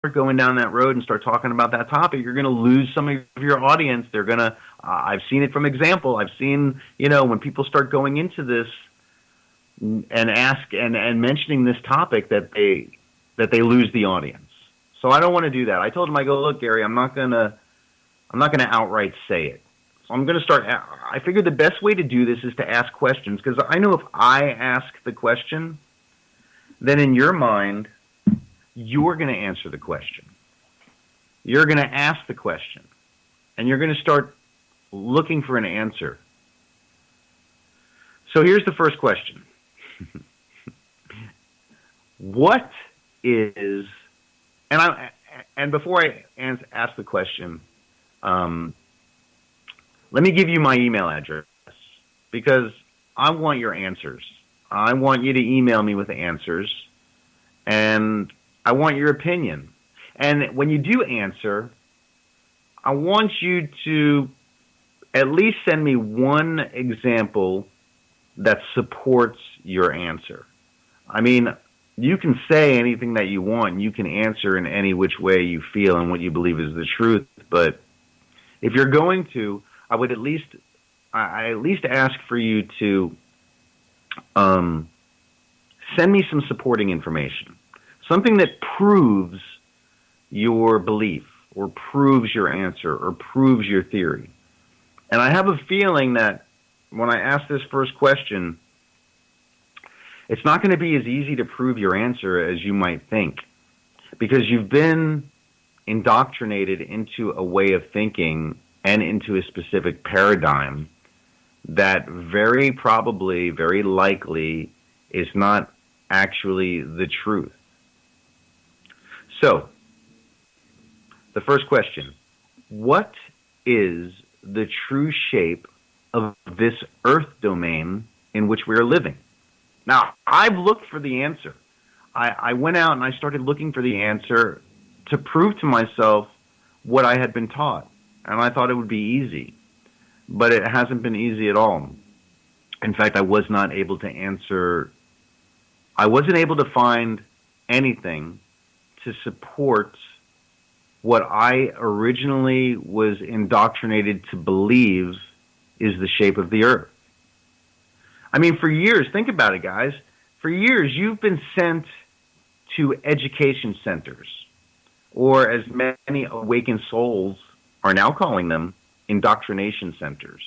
going down that road and start talking about that topic, you're going to lose some of your audience. They're going to, I've seen it from example. I've seen, when people start going into this and and mentioning this topic that they lose the audience. So I don't want to do that. I told him, I go, look, Gary, I'm not going to outright say it. So I'm going to start, I figured the best way to do this is to ask questions, because I know if I ask the question, then in your mind, you're going to answer the question. You're going to ask the question, and you're going to start looking for an answer. So here's the first question. What is, and before I ask the question, let me give you my email address, because I want your answers. I want you to email me with the answers, and I want your opinion. And when you do answer, I want you to at least send me one example that supports your answer. I mean, you can say anything that you want, and you can answer in any which way you feel and what you believe is the truth. But if you're going to, I at least ask for you to send me some supporting information, something that proves your belief or proves your answer or proves your theory. And I have a feeling that when I ask this first question, it's not going to be as easy to prove your answer as you might think, because you've been indoctrinated into a way of thinking and into a specific paradigm that very probably, very likely, is not actually the truth. So, the first question: what is the true shape of this Earth domain in which we are living? Now, I've looked for the answer. I went out and I started looking for the answer to prove to myself what I had been taught. And I thought it would be easy. But it hasn't been easy at all. In fact, I was not able to answer. I wasn't able to find anything to support what I originally was indoctrinated to believe is the shape of the Earth. I mean, for years, think about it, guys. For years, you've been sent to education centers, or as many awakened souls are now calling them, indoctrination centers.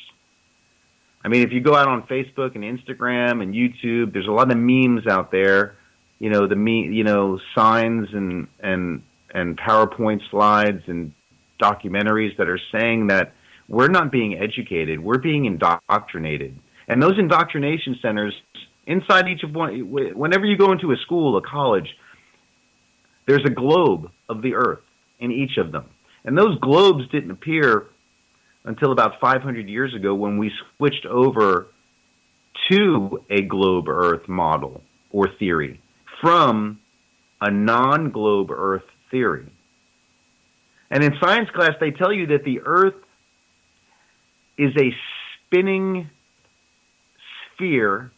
I mean, if you go out on Facebook and Instagram and YouTube, there's a lot of memes out there, signs and PowerPoint slides and documentaries that are saying that we're not being educated, we're being indoctrinated. And those indoctrination centers, inside each of one, whenever you go into a school, a college, there's a globe of the Earth in each of them. And those globes didn't appear until about 500 years ago, when we switched over to a globe Earth model or theory from a non-globe Earth theory. And in science class, they tell you that the Earth is a spinning sphere,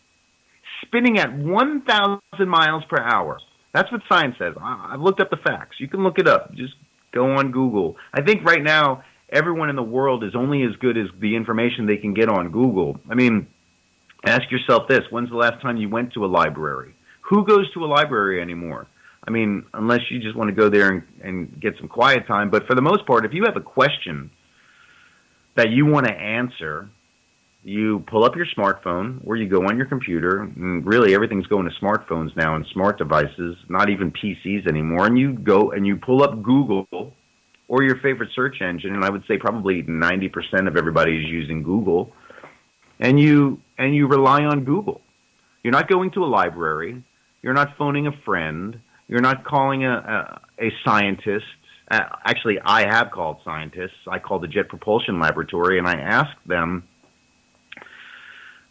spinning at 1,000 miles per hour. That's what science says. I've looked up the facts. You can look it up. Just go on Google. I think right now, everyone in the world is only as good as the information they can get on Google. I mean, ask yourself this: when's the last time you went to a library? Who goes to a library anymore? I mean, unless you just want to go there and get some quiet time. But for the most part, if you have a question that you want to answer, you pull up your smartphone or you go on your computer, and really everything's going to smartphones now and smart devices, not even PCs anymore, and you go and you pull up Google or your favorite search engine, and I would say probably 90% of everybody is using Google, and you rely on Google. You're not going to a library. You're not phoning a friend. You're not calling a scientist. Actually, I have called scientists. I called the Jet Propulsion Laboratory, and I asked them.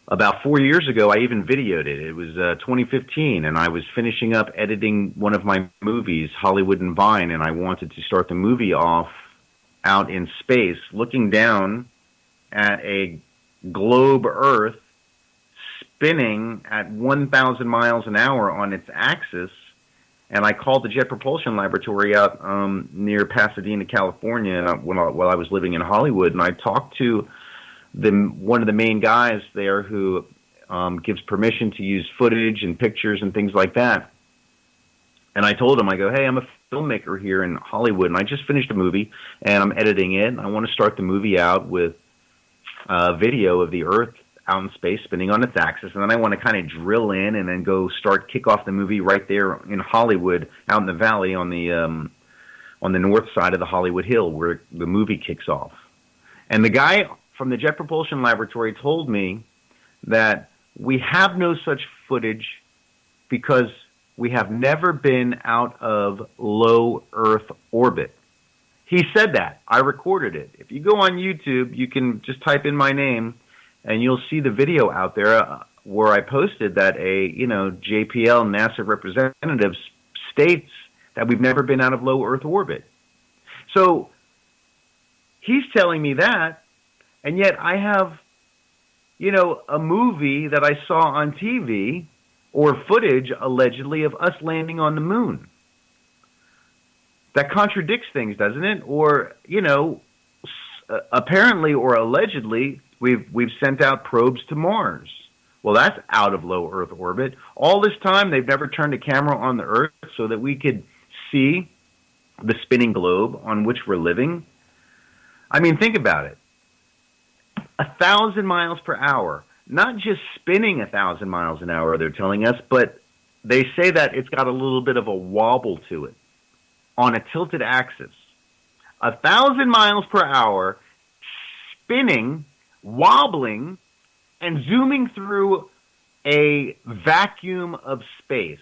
About 4 years ago, I even videoed it. It was 2015, and I was finishing up editing one of my movies, Hollywood and Vine, and I wanted to start the movie off out in space, looking down at a globe Earth spinning at 1,000 miles an hour on its axis, And I called the Jet Propulsion Laboratory out near Pasadena, California, while I was living in Hollywood, and I talked to one of the main guys there who gives permission to use footage and pictures and things like that. And I told him, I go, hey, I'm a filmmaker here in Hollywood, and I just finished a movie, and I'm editing it, and I want to start the movie out with a video of the Earth out in space spinning on its axis, and then I want to kind of drill in and then kick off the movie right there in Hollywood, out in the valley on the north side of the Hollywood Hill where the movie kicks off. And the guy from the Jet Propulsion Laboratory told me that we have no such footage because we have never been out of low Earth orbit. He said that. I recorded it. If you go on YouTube, you can just type in my name, and you'll see the video out there where I posted that a JPL NASA representative states that we've never been out of low Earth orbit. So he's telling me that, and yet I have, a movie that I saw on TV or footage allegedly of us landing on the moon. That contradicts things, doesn't it? Or, apparently or allegedly, we've sent out probes to Mars. Well, that's out of low Earth orbit. All this time, they've never turned a camera on the Earth so that we could see the spinning globe on which we're living. I mean, think about it. 1,000 miles per hour. Not just spinning 1,000 miles an hour, they're telling us, but they say that it's got a little bit of a wobble to it on a tilted axis. 1,000 miles per hour, spinning, wobbling, and zooming through a vacuum of space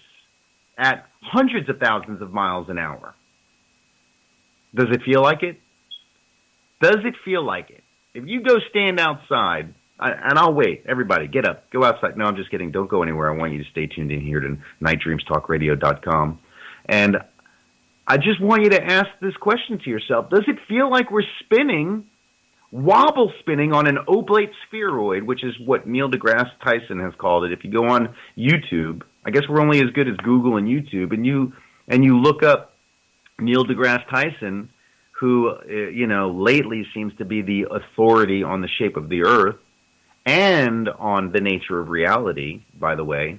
at hundreds of thousands of miles an hour. Does it feel like it? Does it feel like it? If you go stand outside, and I'll wait. Everybody, get up. Go outside. No, I'm just kidding. Don't go anywhere. I want you to stay tuned in here to nightdreamstalkradio.com. And I just want you to ask this question to yourself. Does it feel like we're spinning, wobble spinning on an oblate spheroid, which is what Neil deGrasse Tyson has called it? If you go on YouTube, I guess we're only as good as Google and YouTube, and you look up Neil deGrasse Tyson, who, lately seems to be the authority on the shape of the Earth and on the nature of reality, by the way.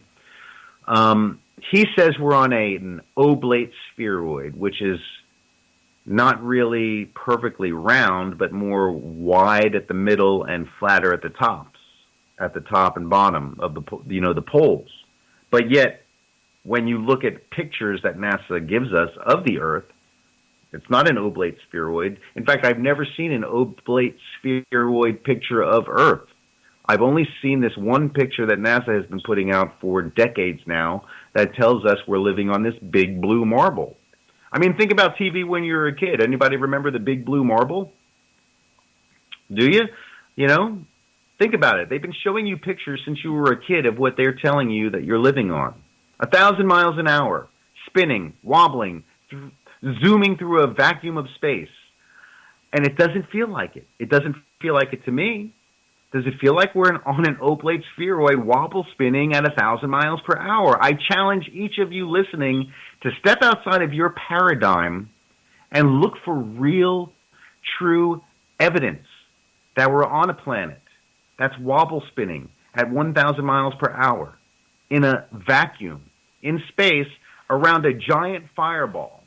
He says we're on an oblate spheroid, which is not really perfectly round, but more wide at the middle and flatter at the top and bottom of the poles. But yet, when you look at pictures that NASA gives us of the Earth, it's not an oblate spheroid. In fact, I've never seen an oblate spheroid picture of Earth. I've only seen this one picture that NASA has been putting out for decades now that tells us we're living on this big blue marble. I mean, think about TV when you were a kid. Anybody remember the big blue marble? Do you? Think about it. They've been showing you pictures since you were a kid of what they're telling you that you're living on. 1,000 miles an hour, spinning, wobbling, zooming through a vacuum of space. And it doesn't feel like it. It doesn't feel like it to me. Does it feel like we're on an oblate spheroid wobble spinning at 1,000 miles per hour? I challenge each of you listening to step outside of your paradigm and look for real, true evidence that we're on a planet that's wobble spinning at 1,000 miles per hour in a vacuum, in space, around a giant fireball.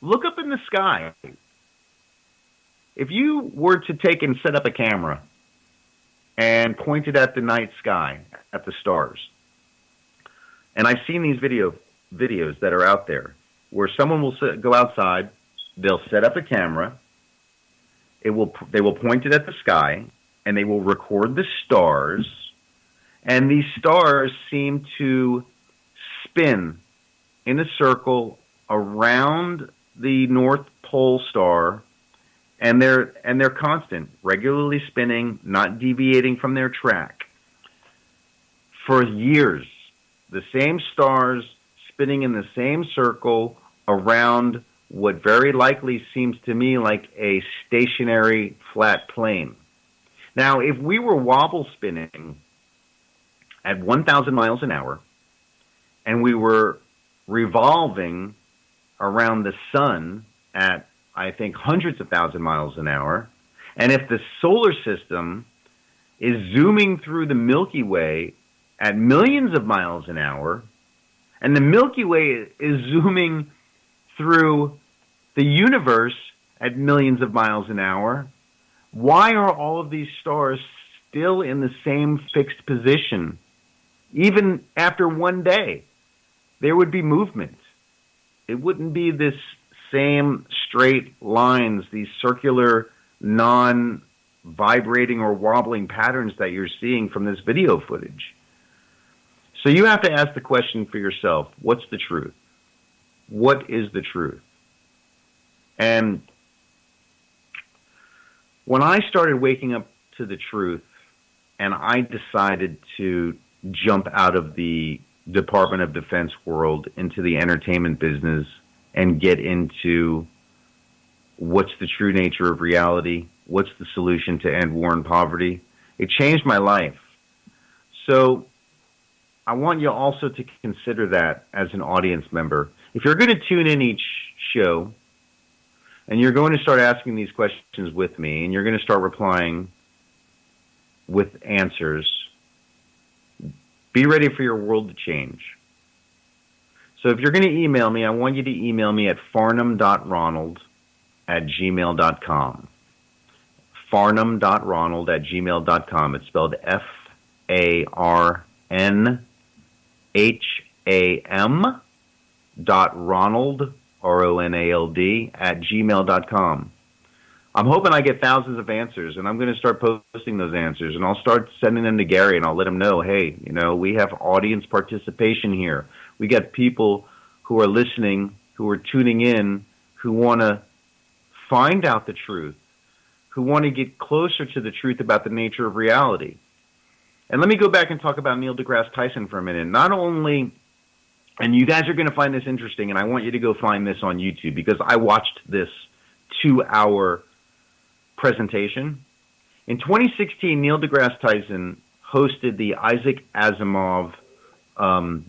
Look up in the sky. If you were to take and set up a camera and point it at the night sky, at the stars, and I've seen these videos that are out there where someone will go outside, they'll set up a camera, they will point it at the sky, and they will record the stars, and these stars seem to spin in a circle around the North Pole star, and they're constant, regularly spinning, not deviating from their track. For years, the same stars spinning in the same circle around what very likely seems to me like a stationary flat plane. Now, if we were wobble spinning at 1,000 miles an hour, and we were revolving around the sun at, I think, hundreds of thousand miles an hour, and if the solar system is zooming through the Milky Way at millions of miles an hour, and the Milky Way is zooming through the universe at millions of miles an hour, why are all of these stars still in the same fixed position? Even after one day, there would be movement. It wouldn't be this same straight lines, these circular, non-vibrating or wobbling patterns that you're seeing from this video footage. So you have to ask the question for yourself, what's the truth? What is the truth? And when I started waking up to the truth and I decided to jump out of the Department of Defense world into the entertainment business and get into what's the true nature of reality, what's the solution to end war and poverty, it changed my life. So I want you also to consider that as an audience member. If you're going to tune in each show and you're going to start asking these questions with me and you're going to start replying with answers, be ready for your world to change. So if you're going to email me, I want you to email me at farnham.ronald@gmail.com. farnham.ronald@gmail.com. It's spelled FARNHAM .Ronald, RONALD, @gmail.com. I'm hoping I get thousands of answers, and I'm going to start posting those answers, and I'll start sending them to Gary, and I'll let him know, hey, we have audience participation here. We got people who are listening, who are tuning in, who want to find out the truth, who want to get closer to the truth about the nature of reality. And let me go back and talk about Neil deGrasse Tyson for a minute. Not only, and you guys are going to find this interesting, and I want you to go find this on YouTube, because I watched this 2-hour presentation. In 2016, Neil deGrasse Tyson hosted the Isaac Asimov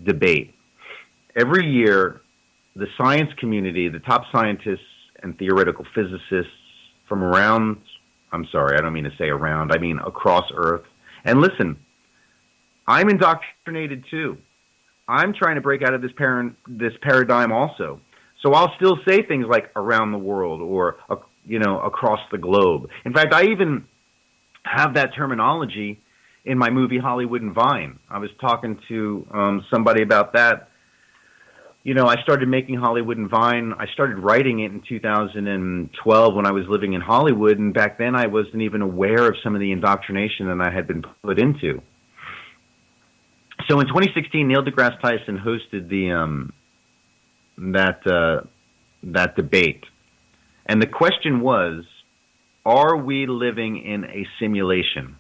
debate. Every year, the science community, the top scientists and theoretical physicists from around, I'm sorry, I don't mean to say around, I mean across Earth. And listen, I'm indoctrinated too. I'm trying to break out of this paradigm also. So I'll still say things like around the world or, across the globe. In fact, I even have that terminology in my movie Hollywood and Vine. I was talking to somebody about that. I started making Hollywood and Vine. I started writing it in 2012 when I was living in Hollywood, and back then I wasn't even aware of some of the indoctrination that I had been put into. So in 2016, Neil deGrasse Tyson hosted that debate. And the question was, are we living in a simulation?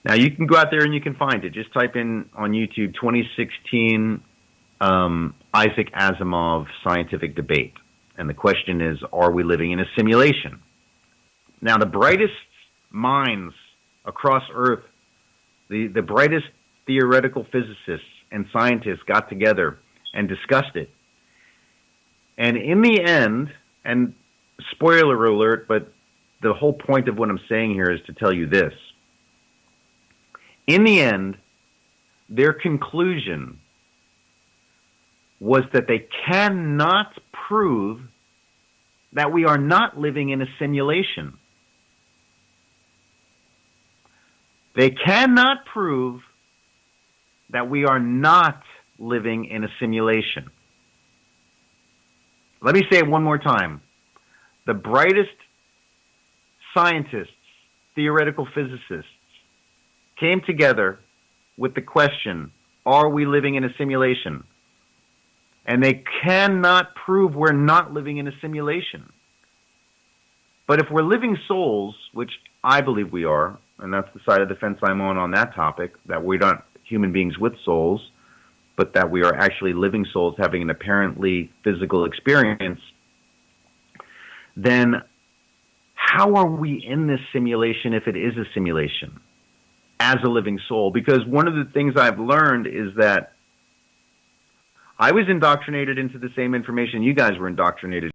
Now, you can go out there and you can find it. Just type in on YouTube 2016 Isaac Asimov scientific debate. And the question is, are we living in a simulation? Now, the brightest minds across Earth, the brightest theoretical physicists and scientists got together and discussed it. And in the end, and spoiler alert, but the whole point of what I'm saying here is to tell you this. In the end, their conclusion was that they cannot prove that we are not living in a simulation. They cannot prove that we are not living in a simulation. Let me say it one more time. The brightest scientists, theoretical physicists, came together with the question, are we living in a simulation? And they cannot prove we're not living in a simulation. But if we're living souls, which I believe we are, and that's the side of the fence I'm on that topic, that we're not human beings with souls, but that we are actually living souls having an apparently physical experience, then how are we in this simulation if it is a simulation as a living soul? Because one of the things I've learned is that I was indoctrinated into the same information you guys were indoctrinated